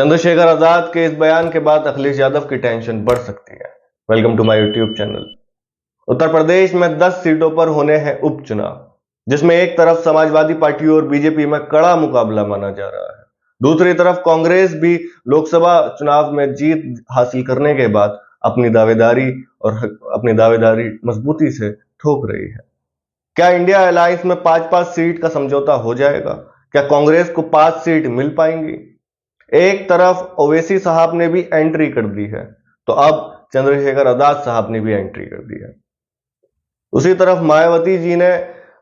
चंद्रशेखर आजाद के इस बयान के बाद अखिलेश यादव की टेंशन बढ़ सकती है। Welcome to my YouTube channel. Uttar Pradesh में 10 सीटों पर होने हैं उपचुनाव, जिसमें एक तरफ समाजवादी पार्टी और बीजेपी में कड़ा मुकाबला माना जा रहा है। दूसरी तरफ कांग्रेस भी लोकसभा चुनाव में जीत हासिल करने के बाद अपनी दावेदारी मजबूती से ठोक रही है। क्या इंडिया अलायंस में 5-5 सीट का समझौता हो जाएगा? क्या कांग्रेस को 5 सीट मिल पाएंगी? एक तरफ ओवैसी साहब ने भी एंट्री कर दी है, तो अब चंद्रशेखर आजाद साहब ने भी एंट्री कर दी है। उसी तरफ मायावती जी ने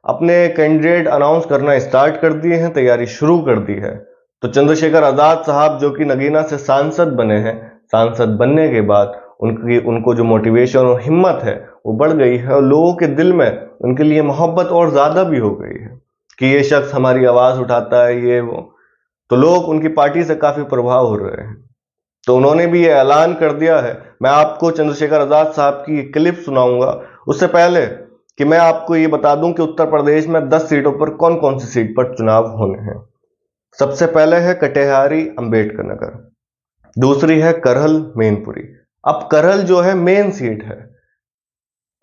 अपने कैंडिडेट अनाउंस करना स्टार्ट कर दिए हैं, तैयारी शुरू कर दी है। तो चंद्रशेखर आजाद साहब जो कि नगीना से सांसद बने हैं, सांसद बनने के बाद उनको जो मोटिवेशन और हिम्मत है वो बढ़ गई है और लोगों के दिल में उनके लिए मोहब्बत और ज्यादा भी हो गई है कि ये शख्स हमारी आवाज उठाता है, ये वो। तो लोग उनकी पार्टी से काफी प्रभाव हो रहे हैं। तो उन्होंने भी ये ऐलान कर दिया है। मैं आपको चंद्रशेखर आजाद साहब की क्लिप सुनाऊंगा। उससे पहले कि मैं आपको ये बता दूं कि उत्तर प्रदेश में 10 सीटों पर कौन कौन सी सीट पर चुनाव होने हैं। सबसे पहले है कटिहारी अंबेडकर नगर, दूसरी है करहल मैनपुरी। अब करहल जो है मेन सीट है,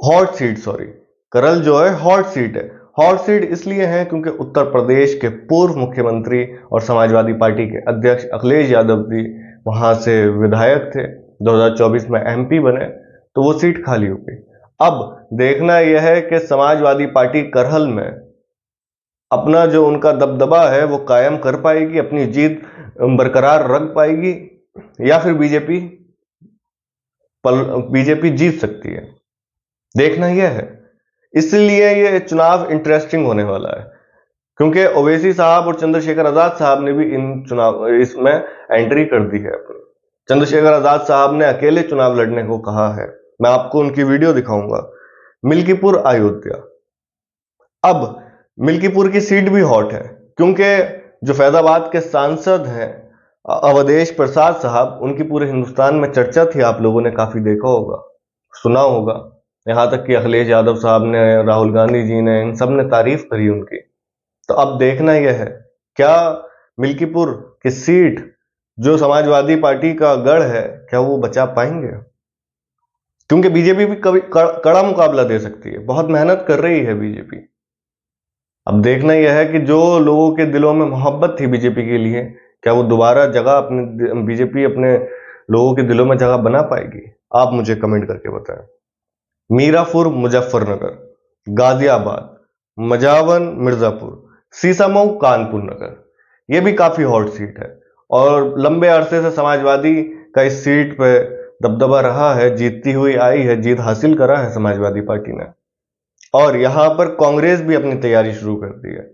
हॉट सीट, सॉरी, करहल जो है हॉट सीट है। हॉट सीट इसलिए है क्योंकि उत्तर प्रदेश के पूर्व मुख्यमंत्री और समाजवादी पार्टी के अध्यक्ष अखिलेश यादव जी वहां से विधायक थे, 2024 में एमपी बने, तो वो सीट खाली हो गई। अब देखना यह है कि समाजवादी पार्टी करहल में अपना जो उनका दबदबा है वो कायम कर पाएगी, अपनी जीत बरकरार रख पाएगी, या फिर बीजेपी जीत सकती है। देखना यह है। इसलिए ये चुनाव इंटरेस्टिंग होने वाला है क्योंकि ओवैसी साहब और चंद्रशेखर आजाद साहब ने भी इसमें एंट्री कर दी है अपनी। चंद्रशेखर आजाद साहब ने अकेले चुनाव लड़ने को कहा है। मैं आपको उनकी वीडियो दिखाऊंगा। मिल्कीपुर अयोध्या। अब मिल्कीपुर की सीट भी हॉट है क्योंकि जो फैजाबाद के सांसद हैं अवधेश प्रसाद साहब, उनकी पूरे हिंदुस्तान में चर्चा थी, आप लोगों ने काफी देखा होगा, सुना होगा। यहां तक कि अखिलेश यादव साहब ने, राहुल गांधी जी ने, इन सब ने तारीफ करी उनकी। तो अब देखना यह है क्या मिल्कीपुर की सीट जो समाजवादी पार्टी का गढ़ है, क्या वो बचा पाएंगे? क्योंकि बीजेपी भी कभी कड़ा मुकाबला दे सकती है, बहुत मेहनत कर रही है बीजेपी। अब देखना यह है कि जो लोगों के दिलों में मोहब्बत थी बीजेपी के लिए, क्या वो दोबारा बीजेपी अपने लोगों के दिलों में जगह बना पाएगी? आप मुझे कमेंट करके बताएं। मीरापुर मुजफ्फरनगर, गाजियाबाद, मजावन मिर्जापुर, सीसामऊ कानपुर नगर, ये भी काफी हॉट सीट है और लंबे अरसे से समाजवादी का इस सीट पे दबदबा रहा है, जीतती हुई आई है, जीत हासिल करा है समाजवादी पार्टी ने। और यहां पर कांग्रेस भी अपनी तैयारी शुरू कर दी है।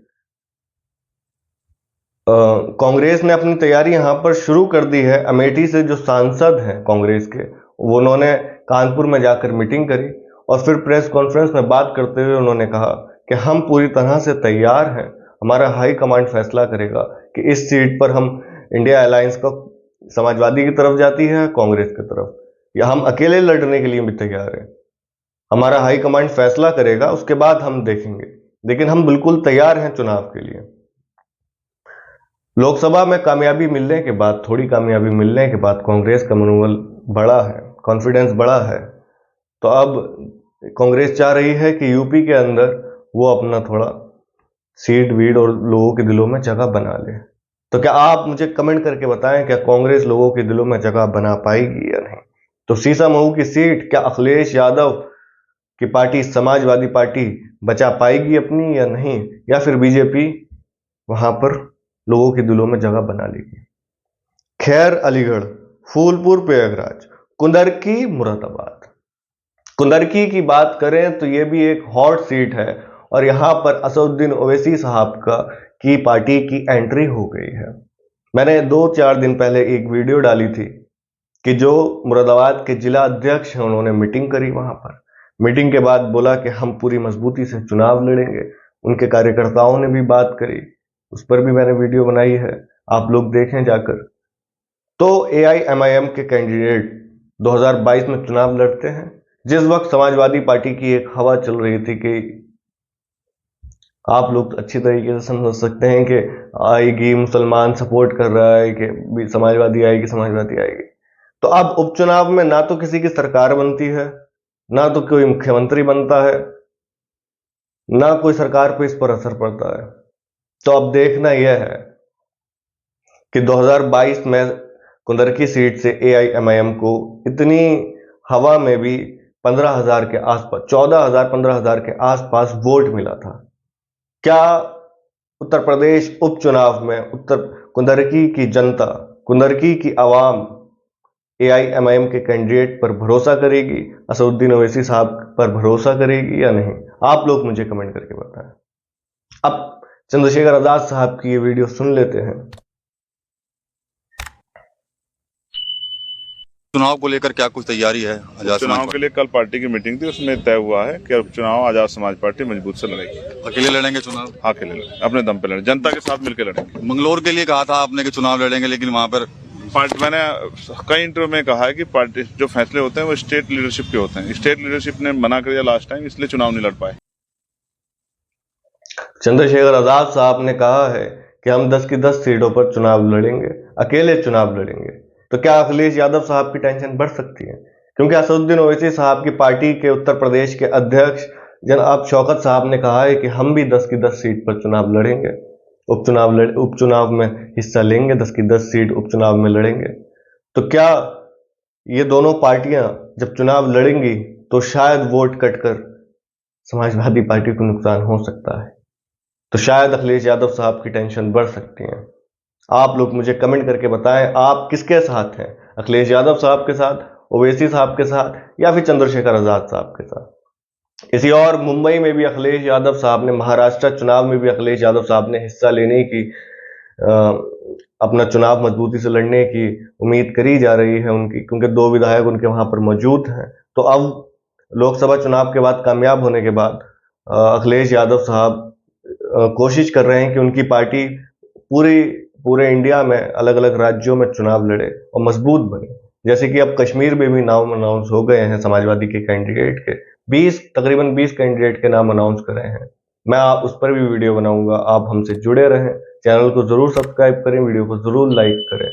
कांग्रेस ने अपनी तैयारी यहां पर शुरू कर दी है। अमेठी से जो सांसद हैं कांग्रेस के, वो उन्होंने कानपुर में जाकर मीटिंग करी और फिर प्रेस कॉन्फ्रेंस में बात करते हुए उन्होंने कहा कि हम पूरी तरह से तैयार हैं, हमारा हाई कमांड फैसला करेगा कि इस सीट पर हम इंडिया अलायंस का समाजवादी की तरफ जाती है, कांग्रेस की तरफ, या हम अकेले लड़ने के लिए भी तैयार हैं। हमारा हाई कमांड फैसला करेगा, उसके बाद हम देखेंगे, लेकिन हम बिल्कुल तैयार हैं चुनाव के लिए। लोकसभा में कामयाबी मिलने के बाद, थोड़ी कामयाबी मिलने के बाद कांग्रेस का मनोबल बढ़ा है, कॉन्फिडेंस बढ़ा है। तो अब कांग्रेस चाह रही है कि यूपी के अंदर वो अपना थोड़ा सीट वीड और लोगों के दिलों में जगह बना ले। तो क्या आप मुझे कमेंट करके बताएं, क्या कांग्रेस लोगों के दिलों में जगह बना पाएगी या नहीं? तो सीसामऊ की सीट क्या अखिलेश यादव की पार्टी, समाजवादी पार्टी, बचा पाएगी अपनी या नहीं, या फिर बीजेपी वहां पर लोगों के दिलों में जगह बना लेगी? खैर अलीगढ़, फूलपुर प्रयागराज, कुंदरकी मुरादाबाद। कुंदरकी की बात करें तो यह भी एक हॉट सीट है और यहां पर असदुद्दीन ओवैसी साहब की पार्टी की एंट्री हो गई है। मैंने 2-4 दिन पहले एक वीडियो डाली थी कि जो मुरादाबाद के जिला अध्यक्ष हैं उन्होंने मीटिंग करी वहां पर। मीटिंग के बाद बोला कि हम पूरी मजबूती से चुनाव लड़ेंगे। उनके कार्यकर्ताओं ने भी बात करी, उस पर भी मैंने वीडियो बनाई है, आप लोग देखें जाकर। तो AIMIM के कैंडिडेट 2022 में चुनाव लड़ते हैं, जिस वक्त समाजवादी पार्टी की एक हवा चल रही थी कि आप लोग अच्छी तरीके से समझ सकते हैं कि आएगी, मुसलमान सपोर्ट कर रहा है कि समाजवादी आएगी, समाजवादी आएगी। तो अब उपचुनाव में ना तो किसी की सरकार बनती है, ना तो कोई मुख्यमंत्री बनता है, ना कोई सरकार पे इस पर असर पड़ता है। तो अब देखना यह है कि 2022 में कुंदरकी सीट से एआईएमआईएम को इतनी हवा में भी 15,000 के आसपास, 14,000 15,000 के आसपास वोट मिला था। क्या उत्तर प्रदेश उपचुनाव में उत्तर कुंदरकी की जनता, कुंदरकी की आवाम एआईएमआईएम के कैंडिडेट पर भरोसा करेगी, असदुद्दीन ओवैसी साहब पर भरोसा करेगी या नहीं? आप लोग मुझे कमेंट करके बताएं। अब चंद्रशेखर आजाद साहब की ये वीडियो सुन लेते हैं। चुनाव को लेकर क्या कुछ तैयारी है? आजाद चुनाव के लिए कल पार्टी की मीटिंग थी, उसमें तय हुआ है कि उपचुनाव आजाद समाज पार्टी मजबूत से लड़ेगी। अकेले लड़ेंगे चुनाव? हाँ, अकेले लड़ेंगे, अपने दम पे लड़ेंगे, जनता के साथ मिलकर लड़ेंगे। मंगलौर के लिए कहा था आपने कि चुनाव लड़ेंगे, लेकिन वहां पर मैंने कई इंटरव्यू में कहा है कि पार्टी जो फैसले होते हैं वो स्टेट लीडरशिप के होते हैं। स्टेट लीडरशिप ने मना कर दिया लास्ट टाइम, इसलिए चुनाव नहीं लड़ पाए। चंद्रशेखर आजाद साहब ने कहा है कि हम 10 की 10 सीटों पर चुनाव लड़ेंगे, अकेले चुनाव लड़ेंगे। तो क्या अखिलेश यादव साहब की टेंशन बढ़ सकती है? क्योंकि असदुद्दीन ओवैसी साहब की पार्टी के उत्तर प्रदेश के अध्यक्ष जनाब शौकत साहब ने कहा है कि हम भी 10 की 10 सीट पर चुनाव लड़ेंगे, उपचुनाव में हिस्सा लेंगे, 10 की 10 सीट उपचुनाव में लड़ेंगे। तो क्या ये दोनों पार्टियां जब चुनाव लड़ेंगी तो शायद वोट कटकर समाजवादी पार्टी को नुकसान हो सकता है। तो शायद अखिलेश यादव साहब की टेंशन बढ़ सकती है। आप लोग मुझे कमेंट करके बताएं, आप किसके साथ हैं? अखिलेश यादव साहब के साथ, ओवैसी साहब के साथ, या फिर चंद्रशेखर आजाद साहब के साथ? इसी और मुंबई में भी अखिलेश यादव साहब ने, महाराष्ट्र चुनाव में भी अखिलेश यादव साहब ने हिस्सा लेने की, अपना चुनाव मजबूती से लड़ने की उम्मीद करी जा रही है उनकी, क्योंकि 2 विधायक उनके वहां पर मौजूद हैं। तो अब लोकसभा चुनाव के बाद, कामयाब होने के बाद, अखिलेश यादव साहब कोशिश कर रहे हैं कि उनकी पार्टी पूरे इंडिया में अलग अलग राज्यों में चुनाव लड़े और मजबूत बने। जैसे कि अब कश्मीर में भी नाम अनाउंस हो गए हैं समाजवादी के कैंडिडेट के, तकरीबन 20 कैंडिडेट के नाम अनाउंस करे हैं। मैं आप उस पर भी वीडियो बनाऊंगा। आप हमसे जुड़े रहें, चैनल को जरूर सब्सक्राइब करें, वीडियो को जरूर लाइक करें।